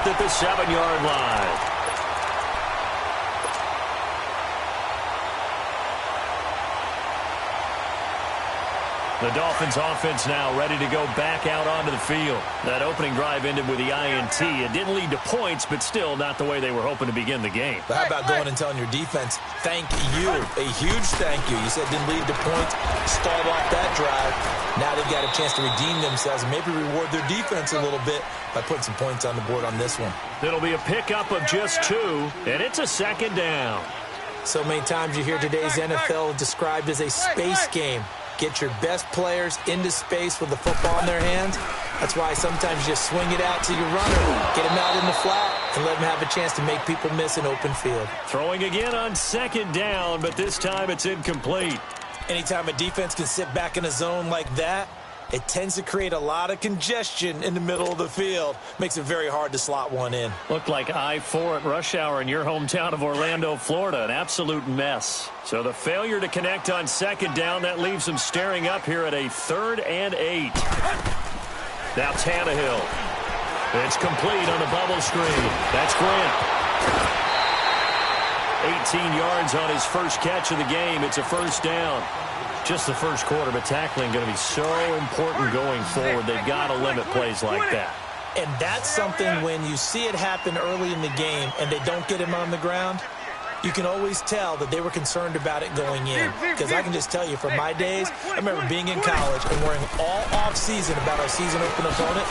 at the 7-yard line. The Dolphins offense now ready to go back out onto the field. That opening drive ended with the INT. It didn't lead to points, but still not the way they were hoping to begin the game. But how about going and telling your defense, thank you, a huge thank you. You said it didn't lead to points, stalled off that drive. Now they've got a chance to redeem themselves and maybe reward their defense a little bit by putting some points on the board on this one. It'll be a pickup of just 2, and it's a 2nd down. So many times you hear today's NFL described as a space game. Get your best players into space with the football in their hands. That's why sometimes you just swing it out to your runner, get him out in the flat, and let him have a chance to make people miss an open field. Throwing again on 2nd down, but this time it's incomplete. Anytime a defense can sit back in a zone like that, it tends to create a lot of congestion in the middle of the field. Makes it very hard to slot one in. Looked like I-4 at rush hour in your hometown of Orlando, Florida. An absolute mess. So the failure to connect on 2nd down, that leaves them staring up here at a 3rd and 8. Now Tannehill. It's complete on the bubble screen. That's Grant. 18 yards on his first catch of the game. It's a 1st down. Just the first quarter, but tackling going to be so important going forward. They've got to limit plays like that. And that's something when you see it happen early in the game and they don't get him on the ground, you can always tell that they were concerned about it going in. Because I can just tell you from my days, I remember being in college and worrying all off-season about our season-open opponent,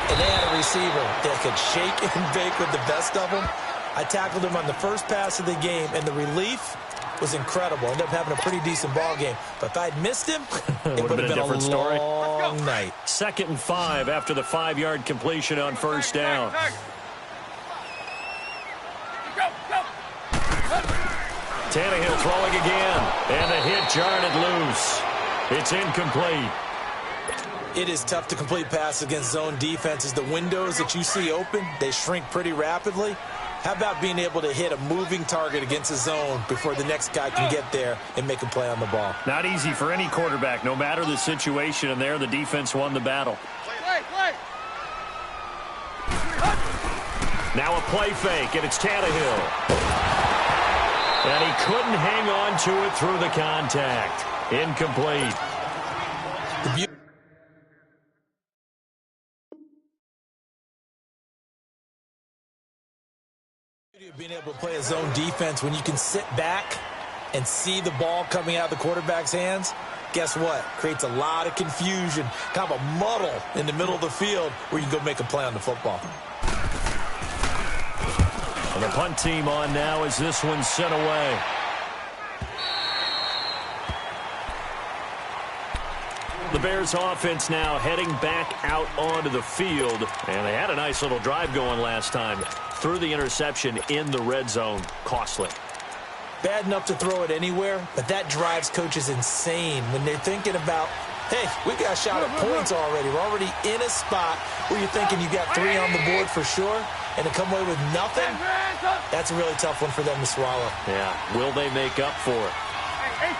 and they had a receiver that could shake and bake with the best of them. I tackled him on the first pass of the game, and the relief was incredible. Ended up having a pretty decent ball game. But if I'd missed him, it would have been a long night. 2nd and 5 after the 5-yard completion on 1st down. Tannehill throwing again. And the hit jarred it loose. It's incomplete. It is tough to complete passes against zone defenses. The windows that you see open, they shrink pretty rapidly. How about being able to hit a moving target against a zone before the next guy can get there and make a play on the ball? Not easy for any quarterback, no matter the situation, and there the defense won the battle. Now a play fake, and it's Tannehill. And he couldn't hang on to it through the contact. Incomplete. Being able to play a zone defense when you can sit back and see the ball coming out of the quarterback's hands, guess what? Creates a lot of confusion, kind of a muddle in the middle of the field where you can go make a play on the football. And the punt team on now as this one's sent away. The Bears offense now heading back out onto the field. And they had a nice little drive going last time. Threw the interception in the red zone. Costly. Bad enough to throw it anywhere, but that drives coaches insane when they're thinking about, hey, we got a shot at points already. We're already in a spot where you're thinking you got 3 on the board for sure, and to come away with nothing, that's a really tough one for them to swallow. Yeah, will they make up for it? 18.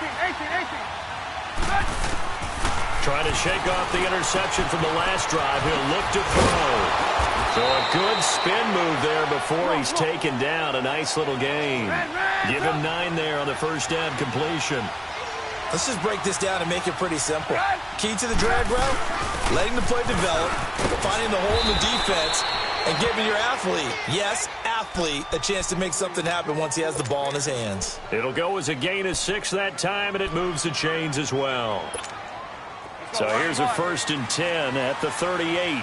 Trying to shake off the interception from the last drive. He'll look to throw. So a good spin move there before he's taken down. A nice little gain. Give him 9 there on the first down completion. Let's just break this down and make it pretty simple. Key to the drag route, letting the play develop, finding the hole in the defense, and giving your athlete, yes, athlete, a chance to make something happen once he has the ball in his hands. It'll go as a gain of 6 that time, and it moves the chains as well. So here's a 1st and 10 at the 38.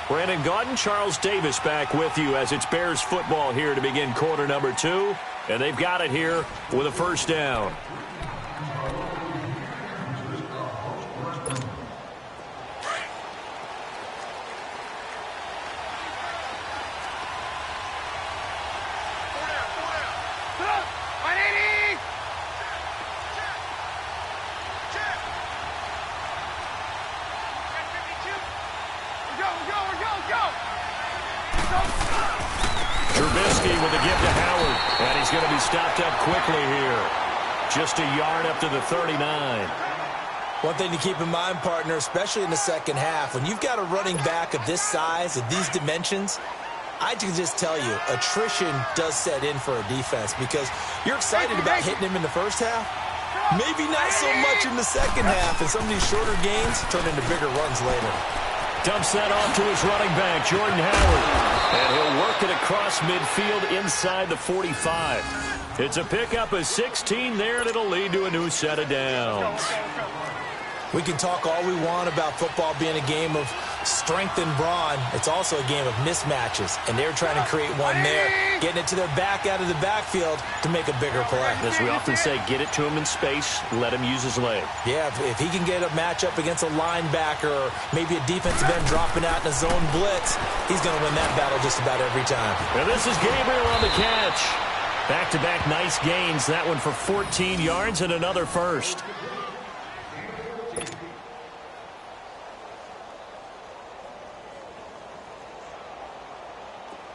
Brandon Gaudin, Charles Davis back with you as it's Bears football here to begin quarter number 2. And they've got it here with a 1st down. Trubisky with a give to Howard, and he's going to be stopped up quickly here. just a yard up to the 39. One thing to keep in mind, partner, especially in the second half, when you've got a running back of this size, of these dimensions, I can just tell you, attrition does set in for a defense because you're excited about hitting him in the first half. Maybe not so much in the second half, and some of these shorter gains turn into bigger runs later. Dumps that off to his running back, Jordan Howard. And he'll work it across midfield inside the 45. It's a pickup of 16 there, and it'll lead to a new set of downs. We can talk all we want about football being a game of strength and brawn. It's also a game of mismatches, and they're trying to create one there, getting it to their back out of the backfield to make a bigger play. As we often say, get it to him in space, let him use his leg. Yeah, if he can get a matchup against a linebacker or maybe a defensive end dropping out in a zone blitz, he's going to win that battle just about every time. And this is Gabriel on the catch. Back-to-back nice gains, that one for 14 yards and another first.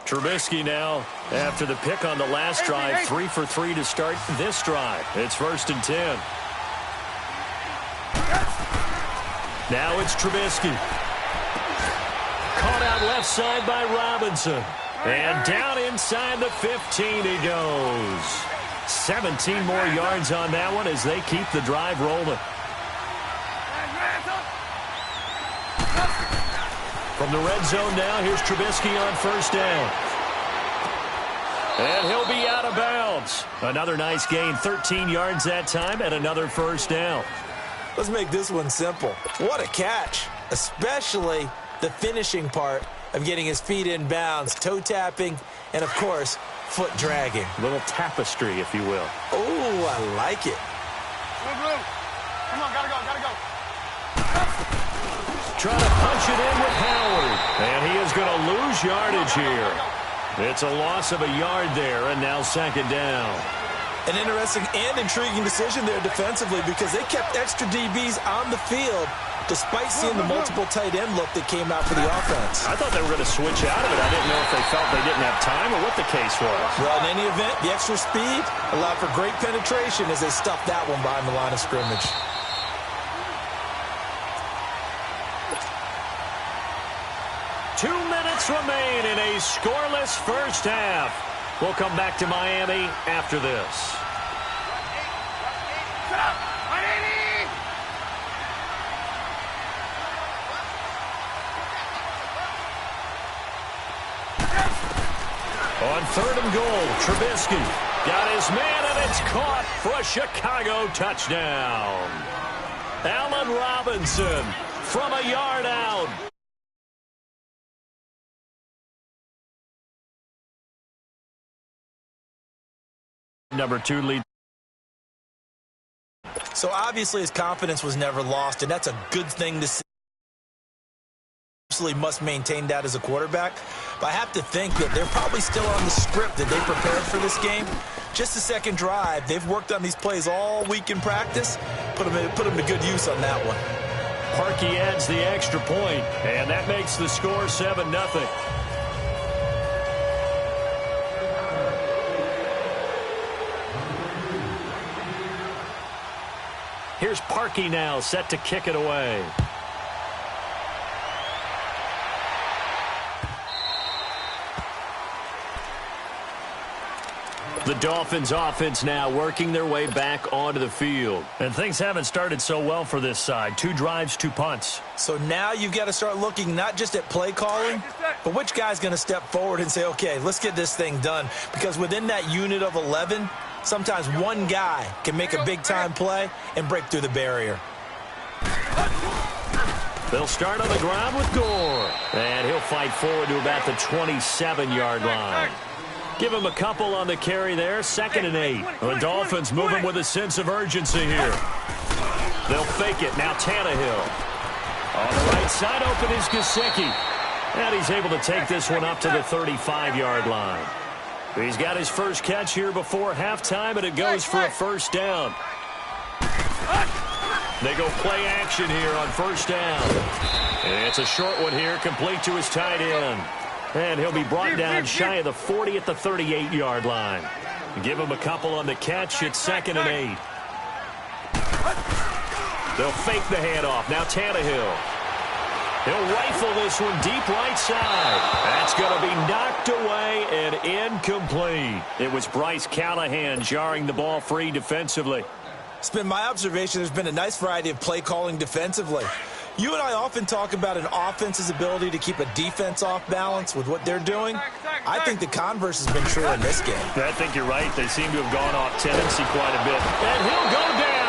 Trubisky now, after the pick on the last drive, 3 for 3 to start this drive. It's 1st and 10. Now it's Trubisky. Caught out left side by Robinson. And down inside the 15 he goes. 17 more yards on that one as they keep the drive rolling. From the red zone now, here's Trubisky on 1st down. And he'll be out of bounds. Another nice gain, 13 yards that time, and another 1st down. Let's make this one simple. What a catch, especially the finishing part of getting his feet in bounds, toe tapping, and, of course, foot dragging. A little tapestry, if you will. Oh, I like it. Come on, gotta go. Trying to punch it in with Howard. And he is going to lose yardage here. It's a loss of a yard there, and now 2nd down. An interesting and intriguing decision there defensively because they kept extra DBs on the field despite seeing the multiple tight end look that came out for the offense. I thought they were going to switch out of it. I didn't know if they felt they didn't have time or what the case was. Well, in any event, the extra speed allowed for great penetration as they stuffed that one behind the line of scrimmage. Two minutes remain in a scoreless first half. We'll come back to Miami after this. On 3rd and goal, Trubisky got his man, and it's caught for a Chicago touchdown. Allen Robinson from a yard out. Number 2 lead. So obviously his confidence was never lost, and that's a good thing to see. Absolutely must maintain that as a quarterback. But I have to think that they're probably still on the script that they prepared for this game. Just the second drive. They've worked on these plays all week in practice. Put them to good use on that one. Parkey adds the extra point, and that makes the score 7-0. Here's Parkey now, set to kick it away. The Dolphins offense now working their way back onto the field. And things haven't started so well for this side. 2 drives, 2 punts. So now you've got to start looking not just at play calling, but which guy's going to step forward and say, okay, let's get this thing done. Because within that unit of 11, sometimes one guy can make a big-time play and break through the barrier. They'll start on the ground with Gore. And he'll fight forward to about the 27-yard line. Give him a couple on the carry there. 2nd and 8. The Dolphins moving with a sense of urgency here. They'll fake it. Now Tannehill. On the right side, open is Gesicki. And he's able to take this one up to the 35-yard line. He's got his first catch here before halftime, and it goes for a 1st down. They go play action here on 1st down. And it's a short one here, complete to his tight end. And he'll be brought down shy of the 40 at the 38-yard line. Give him a couple on the catch. It's 2nd and 8. They'll fake the handoff. Now Tannehill. He'll rifle this one deep right side. That's going to be knocked away and incomplete. It was Bryce Callahan jarring the ball free defensively. It's been my observation there's been a nice variety of play calling defensively. You and I often talk about an offense's ability to keep a defense off balance with what they're doing. I think the converse has been true in this game. I think you're right. They seem to have gone off tendency quite a bit. And he'll go down.